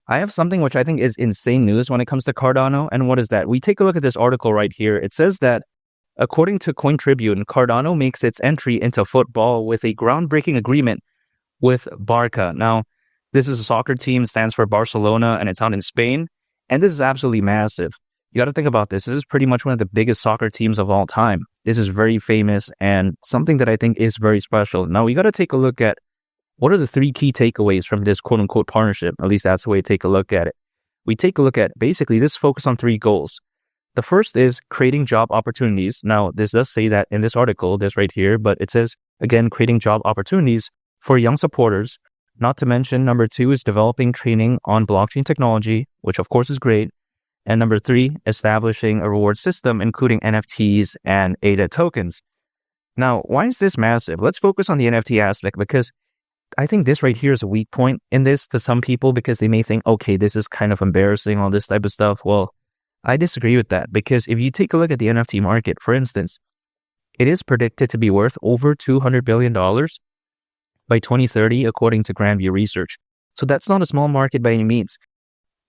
I have something which I think is insane news when it comes to Cardano. And what is that? We take a look at this article right here. It says that according to Coin Tribune, Cardano makes its entry into football with a groundbreaking agreement with Barca. Now, this is a soccer team, stands for Barcelona, and it's out in Spain. And this is absolutely massive. You got to think about this. This is pretty much one of the biggest soccer teams of all time. This is very famous and something that I think is very special. Now, we got to take a look at what are the three key takeaways from this quote-unquote partnership. At least that's the way to take a look at it. We take a look at basically this focus on three goals. The first is creating job opportunities. Now, this does say that in this article, this right here, but it says, again, creating job opportunities for young supporters. Not to mention, number two is developing training on blockchain technology, which of course is great. And number three, establishing a reward system, including NFTs and ADA tokens. Now, why is this massive? Let's focus on the NFT aspect because I think this right here is a weak point in this to some people because they may think, okay, this is kind of embarrassing, all this type of stuff. Well, I disagree with that because if you take a look at the NFT market, for instance, it is predicted to be worth over $200 billion by 2030, according to Grandview Research. So that's not a small market by any means.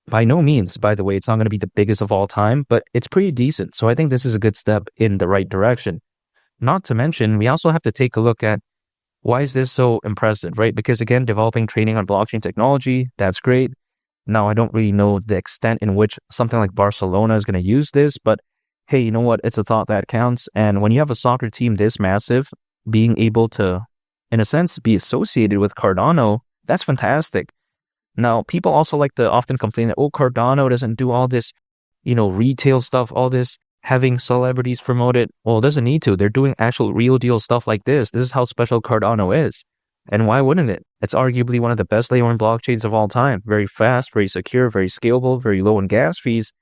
By no means, by the way, it's not going to be the biggest of all time, but it's pretty decent. So I think this is a good step in the right direction. Not to mention, we also have to take a look at why is this so impressive, right? Because again, developing training on blockchain technology, that's great. Now, I don't really know the extent in which something like Barcelona is going to use this, but hey, you know what? It's a thought that counts. And when you have a soccer team this massive, being able to, in a sense, be associated with Cardano, that's fantastic. Now, people also like to often complain that, oh, Cardano doesn't do all this, retail stuff, all this having celebrities promote it. Well, it doesn't need to. They're doing actual real deal stuff like this. This is how special Cardano is. And why wouldn't it? It's arguably one of the best layer 1 blockchains of all time. Very fast, very secure, very scalable, very low in gas fees.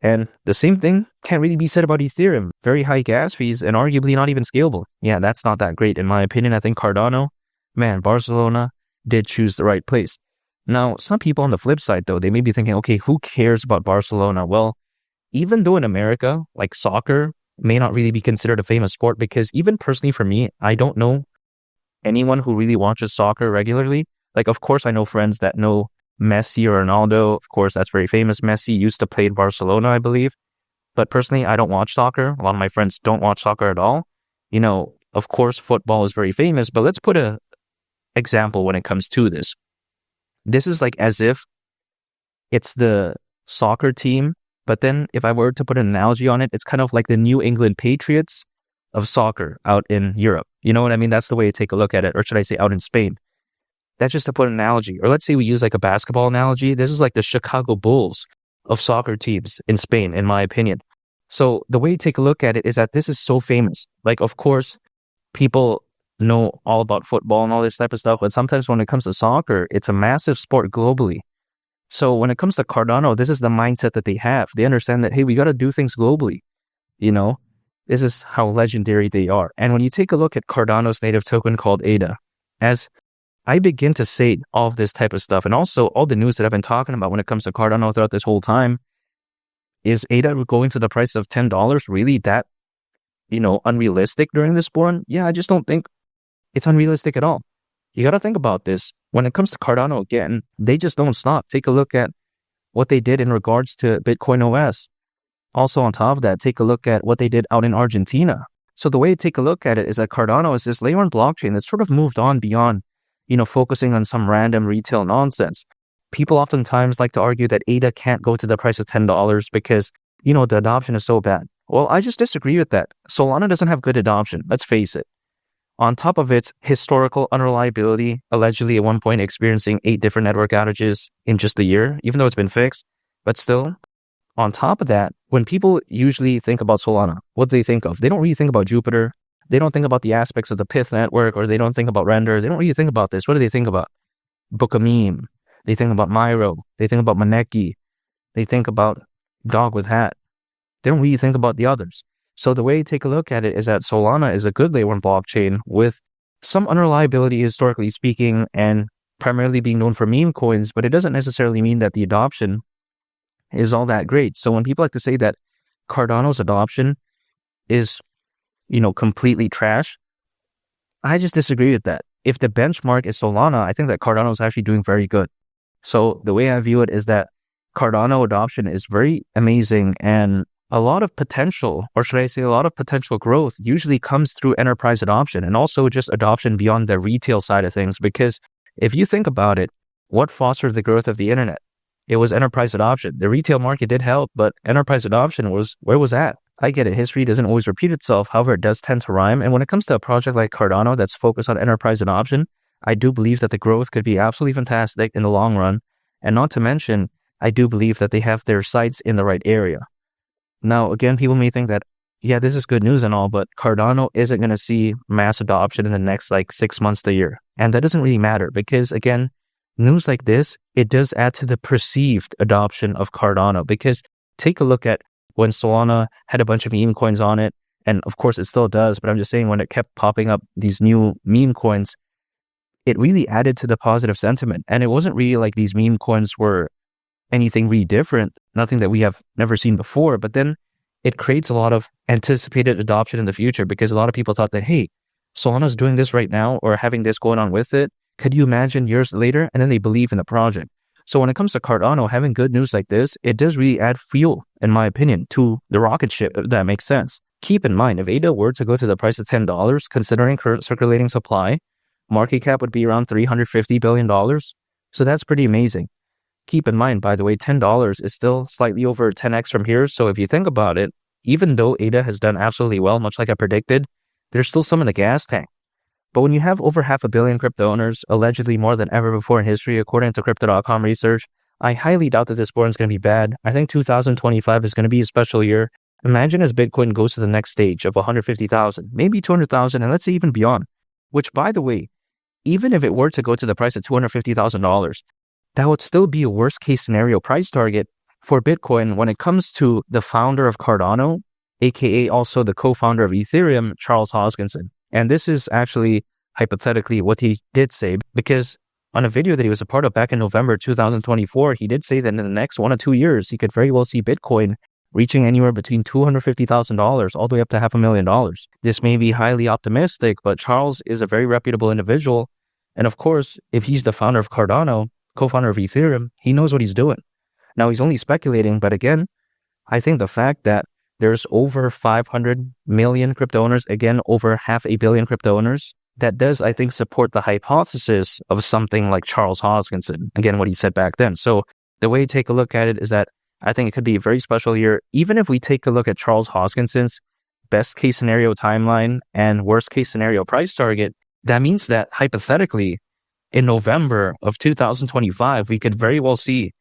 And the same thing can't really be said about Ethereum. Very high gas fees and arguably not even scalable. Yeah, that's not that great in my opinion. I think Cardano, Barcelona did choose the right place. Now, some people on the flip side, though, they may be thinking, okay, who cares about Barcelona? Well, even though in America, like soccer may not really be considered a famous sport because even personally for me, I don't know anyone who really watches soccer regularly. Like, of course, I know friends that know Messi or Ronaldo. Of course, that's very famous. Messi used to play in Barcelona, I believe. But personally, I don't watch soccer. A lot of my friends don't watch soccer at all. Of course, football is very famous, but let's put an example when it comes to this. This is like as if it's the soccer team, but then if I were to put an analogy on it, it's kind of like the New England Patriots of soccer out in Europe. You know what I mean? That's the way to take a look at it. Or should I say out in Spain? That's just to put an analogy. Or let's say we use like a basketball analogy. This is like the Chicago Bulls of soccer teams in Spain, in my opinion. So the way to take a look at it is that this is so famous. Like, of course, people know all about football and all this type of stuff, but sometimes when it comes to soccer, it's a massive sport globally. So when it comes to Cardano, this is the mindset that they have. They understand that, hey, we got to do things globally. This is how legendary they are. And when you take a look at Cardano's native token called ADA, as I begin to say all of this type of stuff, and also all the news that I've been talking about when it comes to Cardano throughout this whole time, is ADA going to the price of $10 really that, unrealistic during this run? Yeah, I just don't think it's unrealistic at all. You got to think about this. When it comes to Cardano, again, they just don't stop. Take a look at what they did in regards to Bitcoin OS. Also on top of that, take a look at what they did out in Argentina. So the way to take a look at it is that Cardano is this layer 1 blockchain that's sort of moved on beyond, focusing on some random retail nonsense. People oftentimes like to argue that ADA can't go to the price of $10 because, the adoption is so bad. Well, I just disagree with that. Solana doesn't have good adoption. Let's face it. On top of its historical unreliability, allegedly at one point experiencing 8 different network outages in just a year, even though it's been fixed. But still, on top of that, when people usually think about Solana, what do they think of? They don't really think about Jupiter. They don't think about the aspects of the Pyth network, or they don't think about Render. They don't really think about this. What do they think about? Bookmeme. They think about Myro. They think about Maneki. They think about Dog with Hat. They don't really think about the others. So the way to take a look at it is that Solana is a good layer 1 blockchain with some unreliability historically speaking and primarily being known for meme coins, but it doesn't necessarily mean that the adoption is all that great. So when people like to say that Cardano's adoption is, completely trash, I just disagree with that. If the benchmark is Solana, I think that Cardano is actually doing very good. So the way I view it is that Cardano adoption is very amazing, and a lot of potential, or should I say a lot of potential growth, usually comes through enterprise adoption, and also just adoption beyond the retail side of things. Because if you think about it, what fostered the growth of the internet? It was enterprise adoption. The retail market did help, but enterprise adoption was where was that? I get it. History doesn't always repeat itself. However, it does tend to rhyme. And when it comes to a project like Cardano that's focused on enterprise adoption, I do believe that the growth could be absolutely fantastic in the long run. And not to mention, I do believe that they have their sights in the right area. Now, again, people may think that, yeah, this is good news and all, but Cardano isn't going to see mass adoption in the next 6 months to a year. And that doesn't really matter because, again, news like this, it does add to the perceived adoption of Cardano. Because take a look at when Solana had a bunch of meme coins on it, and of course it still does, but I'm just saying when it kept popping up these new meme coins, it really added to the positive sentiment. And it wasn't really like these meme coins were anything really different, nothing that we have never seen before, but then it creates a lot of anticipated adoption in the future because a lot of people thought that, hey, Solana's doing this right now or having this going on with it. Could you imagine years later? And then they believe in the project. So when it comes to Cardano, having good news like this, it does really add fuel, in my opinion, to the rocket ship, if that makes sense. Keep in mind, if ADA were to go to the price of $10, considering current circulating supply, market cap would be around $350 billion. So that's pretty amazing. Keep in mind, by the way, $10 is still slightly over 10x from here. So if you think about it, even though ADA has done absolutely well, much like I predicted, there's still some in the gas tank. But when you have over 500 million crypto owners, allegedly more than ever before in history, according to Crypto.com research, I highly doubt that this board is going to be bad. I think 2025 is going to be a special year. Imagine as Bitcoin goes to the next stage of 150,000, maybe 200,000, and let's say even beyond. Which, by the way, even if it were to go to the price of $250,000, that would still be a worst case scenario price target for Bitcoin when it comes to the founder of Cardano, aka also the co-founder of Ethereum, Charles Hoskinson. And this is actually hypothetically what he did say, because on a video that he was a part of back in November 2024, he did say that in the next 1 or 2 years, he could very well see Bitcoin reaching anywhere between $250,000 all the way up to $500,000. This may be highly optimistic, but Charles is a very reputable individual. And of course, if he's the founder of Cardano, co-founder of Ethereum, he knows what he's doing. Now, he's only speculating, but again, I think the fact that there's over 500 million crypto owners, again, over 500 million crypto owners, that does, I think, support the hypothesis of something like Charles Hoskinson, again, what he said back then. So the way to take a look at it is that I think it could be a very special year. Even if we take a look at Charles Hoskinson's best case scenario timeline and worst case scenario price target, that means that hypothetically, in November of 2025, we could very well see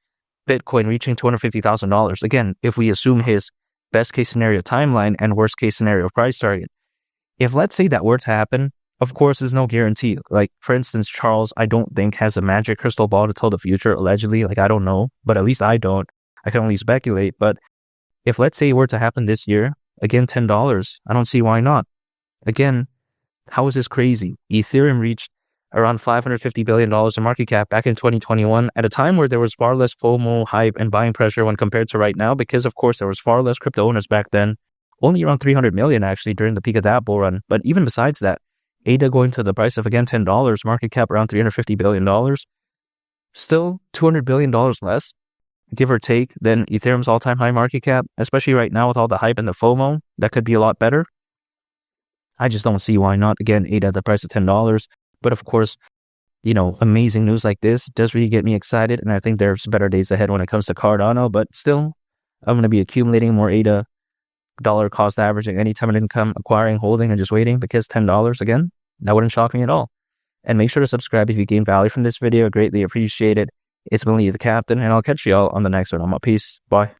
Bitcoin reaching $250,000. Again, if we assume his best case scenario timeline and worst case scenario price target. If let's say that were to happen, of course, there's no guarantee. Like, for instance, Charles, I don't think has a magic crystal ball to tell the future, allegedly. I don't know, but at least I don't. I can only speculate. But if let's say it were to happen this year, again, $10, I don't see why not. Again, how is this crazy? Ethereum reached around $550 billion in market cap back in 2021 at a time where there was far less FOMO, hype, and buying pressure when compared to right now, because of course there was far less crypto owners back then, only around 300 million actually during the peak of that bull run. But even besides that, ADA going to the price of, again, $10, market cap around $350 billion, still $200 billion less, give or take, than Ethereum's all-time high market cap, especially right now with all the hype and the FOMO. That could be a lot better. I just don't see why not. Again, ADA at the price of $10. But of course, amazing news like this does really get me excited. And I think there's better days ahead when it comes to Cardano. But still, I'm going to be accumulating more ADA, dollar cost averaging, anytime in income, acquiring, holding, and just waiting, because $10, again, that wouldn't shock me at all. And make sure to subscribe if you gain value from this video. Greatly appreciate it. It's been Lee the Captain, and I'll catch y'all on the next one. I'm out. Peace. Bye.